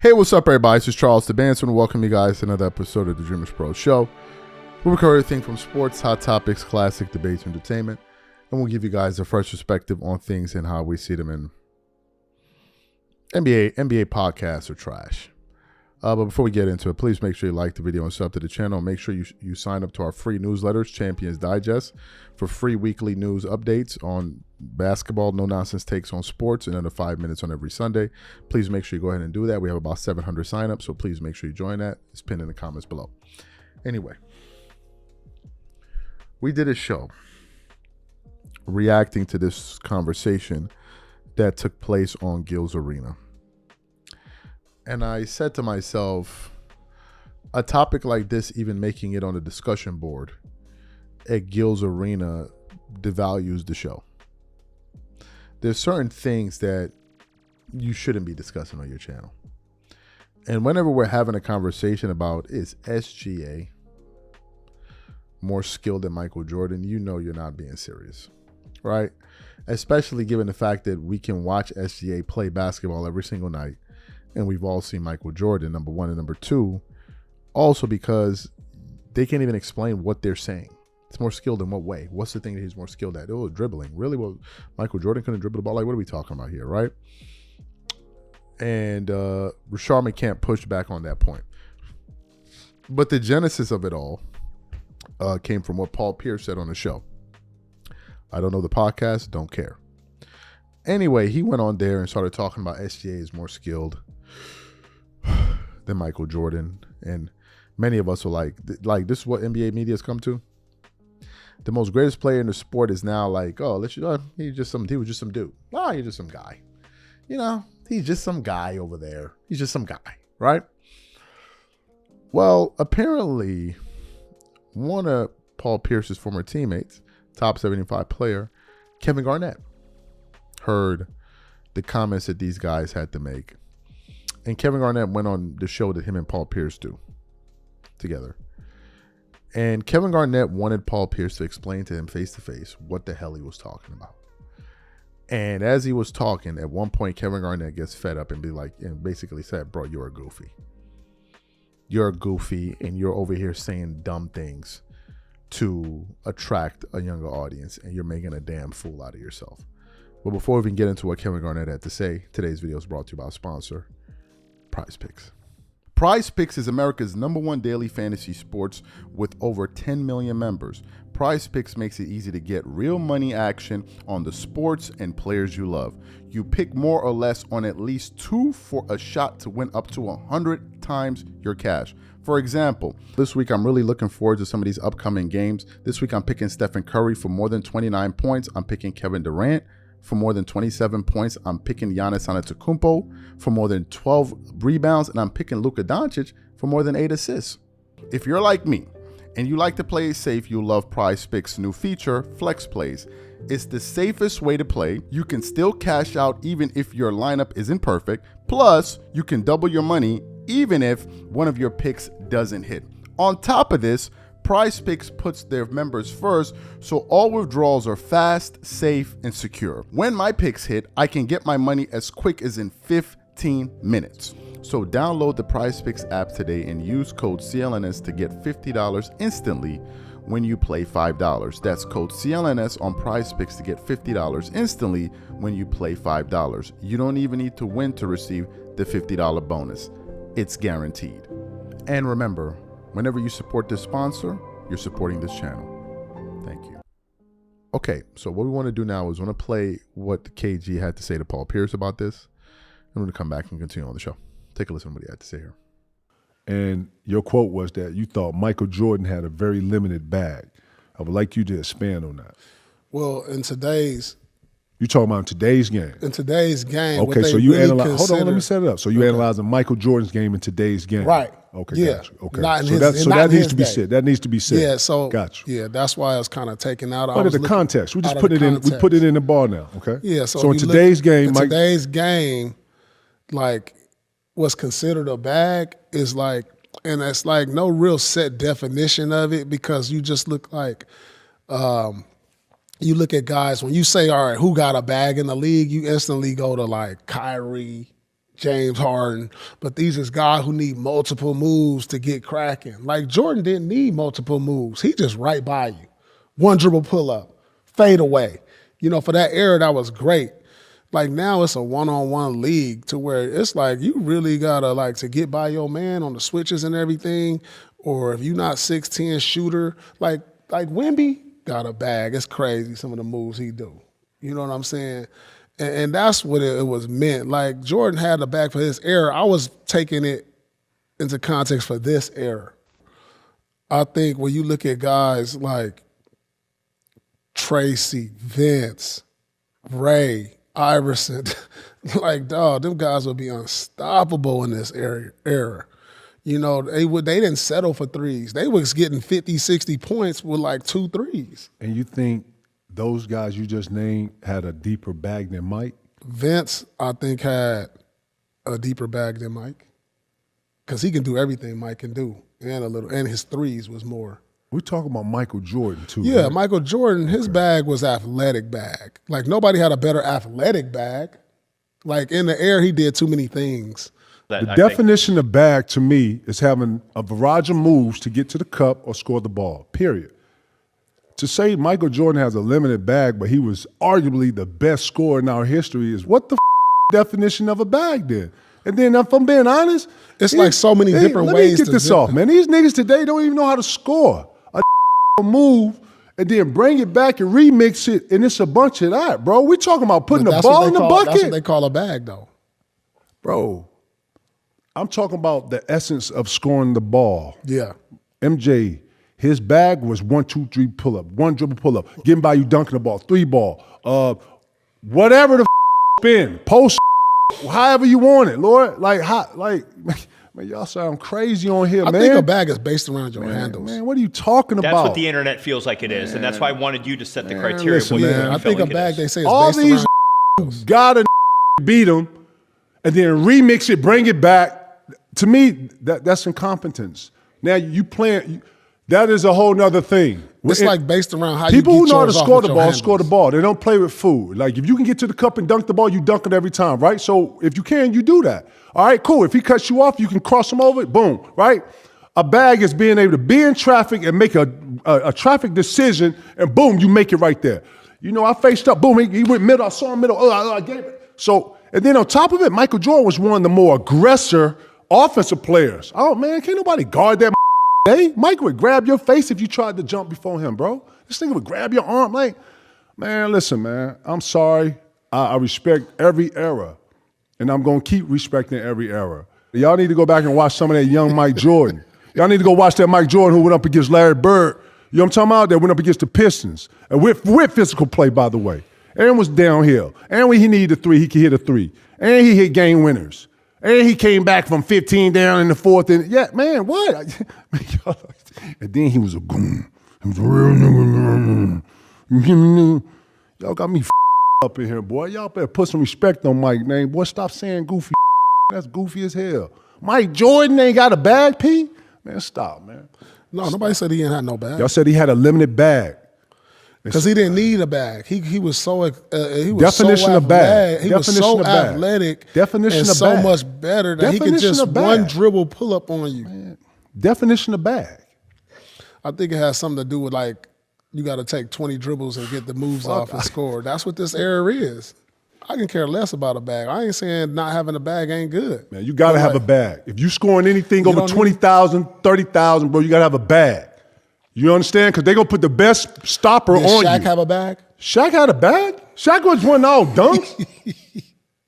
Hey, what's up, everybody? This is Charles the Bandsman, and welcome you guys to another episode of the DREAMERSPRO show. We'll cover everything from sports, hot topics, classic debates, entertainment, and we'll give you guys a fresh perspective on things and how we see them in NBA podcasts are trash. But before we get into it, please make sure you like the video and sub to the channel. Make sure you sign up to our free newsletters, Champions Digest, for free weekly news updates on basketball, no-nonsense takes on sports, and under 5 minutes on every Sunday. Please make sure you go ahead and do that. We have about 700 signups, so please make sure you join that. It's pinned in the comments below. Anyway, we did a show reacting to this conversation that took place on Gil's Arena. And I said to myself, a topic like this, even making it on the discussion board at Gil's Arena, devalues the show. There's certain things that you shouldn't be discussing on your channel. And whenever we're having a conversation about, is SGA more skilled than Michael Jordan, you know you're not being serious, right? Especially given the fact that we can watch SGA play basketball every single night. And we've all seen Michael Jordan, number one, and number two, also because they can't even explain what they're saying. It's more skilled in what way? What's the thing that he's more skilled at? Oh, dribbling. Really? Well, Michael Jordan couldn't dribble the ball. Like, what are we talking about here, right? And Rasharman can't push back on that point. But the genesis of it all came from what Paul Pierce said on the show. I don't know the podcast, don't care. Anyway, he went on there and started talking about SGA is more skilled than Michael Jordan. And many of us are like, this is what NBA media has come to. The most greatest player in the sport is now like, oh, he was just some dude. Oh, he's just some guy. You know, he's just some guy over there. He's just some guy, right? Well, apparently, one of Paul Pierce's former teammates, top 75 player, Kevin Garnett, heard the comments that these guys had to make. And Kevin Garnett went on the show that him and Paul Pierce do together. And Kevin Garnett wanted Paul Pierce to explain to him face to face what the hell he was talking about. And as he was talking, at one point, Kevin Garnett gets fed up and basically said, bro, you're a goofy. You're a goofy, and you're over here saying dumb things to attract a younger audience, and you're making a damn fool out of yourself. But before we even get into what Kevin Garnett had to say, today's video is brought to you by our sponsor, PrizePicks. PrizePicks is America's #1 daily fantasy sports with over 10 million members. PrizePicks makes it easy to get real money action on the sports and players you love. You pick more or less on at least 2 for a shot to win up to 100 times your cash. For example, this week I'm really looking forward to some of these upcoming games. This week I'm picking Stephen Curry for more than 29 points. I'm picking Kevin Durant for more than 27 points. I'm picking Giannis Antetokounmpo for more than 12 rebounds, and I'm picking Luka Doncic for more than 8 assists. If you're like me and you like to play safe, you'll love PrizePicks' new feature, Flex Plays. It's the safest way to play. You can still cash out even if your lineup isn't perfect. Plus, you can double your money even if one of your picks doesn't hit. On top of this, PrizePicks puts their members first, so all withdrawals are fast, safe, and secure. When my picks hit, I can get my money as quick as in 15 minutes. So download the PrizePicks app today and use code CLNS to get $50 instantly when you play $5. That's code CLNS on PrizePicks to get $50 instantly when you play $5. You don't even need to win to receive the $50 bonus. It's guaranteed. And remember, whenever you support this sponsor, you're supporting this channel. Thank you. Okay, so what we want to do now is we want to play what KG had to say to Paul Pierce about this. I'm going to come back and continue on the show. Take a listen to what he had to say here. And your quote was that you thought Michael Jordan had a very limited bag. I would like you to expand on that. Well, in today's... You talking about today's game? In today's game. Okay, so you analyze. Hold on, let me set it up. So you analyzing Michael Jordan's game in today's game, right? Okay, yeah. Gotcha. Okay, not in so his, that needs to be said. That needs to be said. Yeah, so gotcha. Yeah, that's why I was kind of taken out. But in the context, we just put it in. We put it in the ball now. Okay. Yeah. So in today's game, today's game, like what's considered a bag is like, and it's like no real set definition of it because you just look like. You look at guys, when you say, all right, who got a bag in the league, you instantly go to like Kyrie, James Harden, but these is guys who need multiple moves to get cracking. Like Jordan didn't need multiple moves. He just right by you. One dribble pull up, fade away. You know, for that era, that was great. Like now it's a one-on-one league to where it's like you really gotta like to get by your man on the switches and everything, or if you're not 6'10" shooter, like Wemby got a bag. It's crazy some of the moves he do. You know what I'm saying? And that's what it was meant. Like Jordan had a bag for his era. I was taking it into context for this era. I think when you look at guys like Tracy, Vince, Ray, Iverson, like, dog, them guys would be unstoppable in this era. You know, they didn't settle for threes. They was getting 50, 60 points with like 2 threes. And you think those guys you just named had a deeper bag than Mike? Vince, I think, had a deeper bag than Mike because he can do everything Mike can do, and his threes was more. We're talking about Michael Jordan, too. Yeah, right? Michael Jordan, his bag was athletic bag. Like, nobody had a better athletic bag. Like, in the air, he did too many things. The definition of bag, to me, is having a barrage of moves to get to the cup or score the ball, period. To say Michael Jordan has a limited bag, but he was arguably the best scorer in our history is what the definition of a bag then? And then if I'm being honest, it's like so many different ways to get this off, man. These niggas today don't even know how to score a move and then bring it back and remix it, and it's a bunch of that, bro. We're talking about putting the ball in the bucket. That's what they call a bag, though. Bro, I'm talking about the essence of scoring the ball. Yeah. MJ, his bag was 1, 2, 3 pull up, 1 dribble pull up, getting by you dunking the ball, 3 ball, whatever the spin, post, however you want it, Lord. Like, man, y'all sound crazy on here, man. I think a bag is based around your handles. Man, what are you talking about? That's what the internet feels like it is, and that's why I wanted you to set the criteria. Listen, man, I think a bag, they say, is all based these around gotta beat them and then remix it, bring it back. To me, that's incompetence. Now you playing. That is a whole nother thing. It's like based around how people you who get know how to score the ball, handles. score the ball. They don't play with food. Like if you can get to the cup and dunk the ball, you dunk it every time, right? So if you can, you do that. All right, cool. If he cuts you off, you can cross him over. Boom, right? A bag is being able to be in traffic and make a traffic decision, and boom, you make it right there. You know, I faced up. Boom, he went middle. I saw him middle. I gave it. So, and then on top of it, Michael Jordan was one of the more aggressor offensive players. Oh man, can't nobody guard that. Hey, Mike would grab your face if you tried to jump before him, bro. This nigga would grab your arm. Like, man, listen, man. I'm sorry. I respect every era, and I'm going to keep respecting every era. Y'all need to go back and watch some of that young Mike Jordan. Y'all need to go watch that Mike Jordan who went up against Larry Bird. You know what I'm talking about? That went up against the Pistons. And with physical play, by the way. And was downhill. And when he needed a 3, he could hit a 3. And he hit game winners. And he came back from 15 down in the 4th. And yeah, man, what? And then he was a goon. He was a real nigga. Y'all got me up in here, boy. Y'all better put some respect on Mike's name. Boy, stop saying goofy. That's goofy as hell. Mike Jordan ain't got a bag, P? Man, stop, man. No, nobody said he didn't have no bag. Y'all said he had a limited bag. Because he didn't need a bag. He was so he was Definition so of bag. He was so athletic. Definition and of so bag. much better that he could just one dribble pull up on you. Man. Definition of bag. I think it has something to do with like you got to take 20 dribbles and get the moves off and score. That's what this era is. I can care less about a bag. I ain't saying not having a bag ain't good. Man, you got to have a bag. If you scoring anything over 20,000, 30,000, bro, you got to have a bag. You understand? Because they're going to put the best stopper on you. Did Shaq have a bag? Shaq had a bag? Shaq was one all dunks.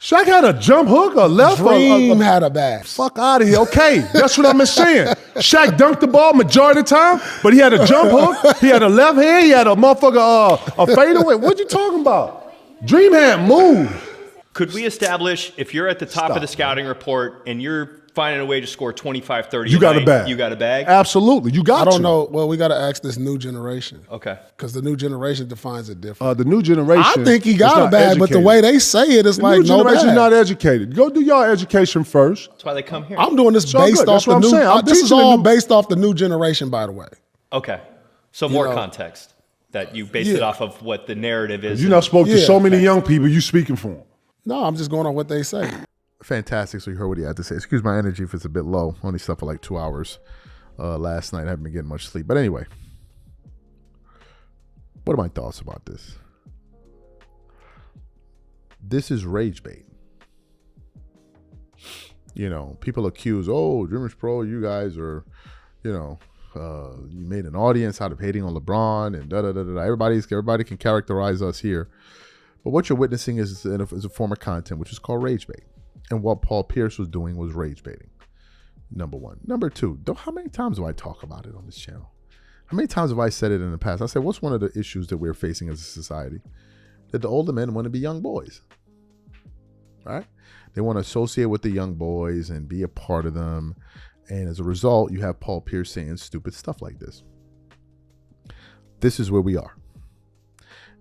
Shaq had a jump hook, a left. Dream had a bag. Fuck out of here. Okay, that's what I'm saying. Shaq dunked the ball majority of the time, but he had a jump hook. He had a left hand. He had a motherfucker, a fadeaway. What you talking about? Dream had move. Could we establish if you're at the top of the scouting report and you're finding a way to score 25, 30 you got a bag. You got a bag? Absolutely. You got I don't know. Well, we got to ask this new generation. Okay. Because the new generation defines it different. The new generation. I think he got a bag, but the way they say it is like no bag. The new generation not educated. Go do y'all education first. That's why they come here. I'm doing this based off the new. This is all based off the new generation, by the way. Okay. So more context that you base it off of what the narrative is. You not spoke to so many young people, you speaking for them. No, I'm just going on what they say. fantastic. So you heard what he had to say. Excuse my energy if it's a bit low. Only slept for like 2 hours last night. I haven't been getting much sleep. But anyway, what are my thoughts about this? This is rage bait. You know, people accuse, DREAMERSPRO, you guys are, you made an audience out of hating on LeBron and da-da-da-da. Everybody can characterize us here. But what you're witnessing is a form of content, which is called rage bait. And what Paul Pierce was doing was rage baiting. Number one. Number two, how many times do I talk about it on this channel? How many times have I said it in the past? I said, what's one of the issues that we're facing as a society? That the older men want to be young boys, right? They want to associate with the young boys and be a part of them. And as a result, you have Paul Pierce saying stupid stuff like this. This is where we are.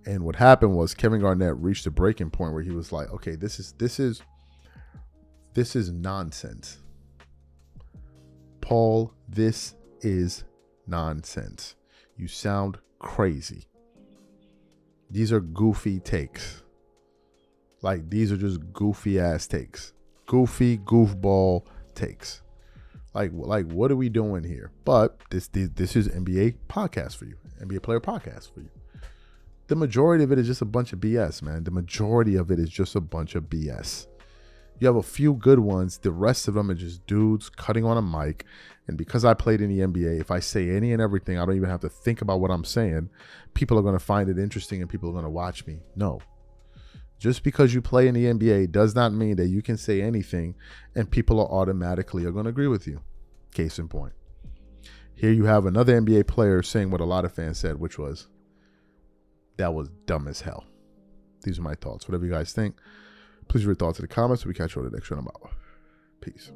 And what happened was Kevin Garnett reached a breaking point where he was like, okay, this is nonsense. Paul, this is nonsense. You sound crazy. These are goofy takes. Like, these are just goofy ass takes. Goofy, goofball takes. Like what are we doing here? But this is NBA podcast for you. NBA player podcast for you. The majority of it is just a bunch of BS, man. The majority of it is just a bunch of BS. You have a few good ones. The rest of them are just dudes cutting on a mic. And because I played in the NBA, if I say any and everything, I don't even have to think about what I'm saying. People are going to find it interesting and people are going to watch me. No. Just because you play in the NBA does not mean that you can say anything and people are automatically going to agree with you. Case in point. Here you have another NBA player saying what a lot of fans said, which was, that was dumb as hell. These are my thoughts. Whatever you guys think, please leave your thoughts in the comments. We catch you on the next one. I'm out. Peace.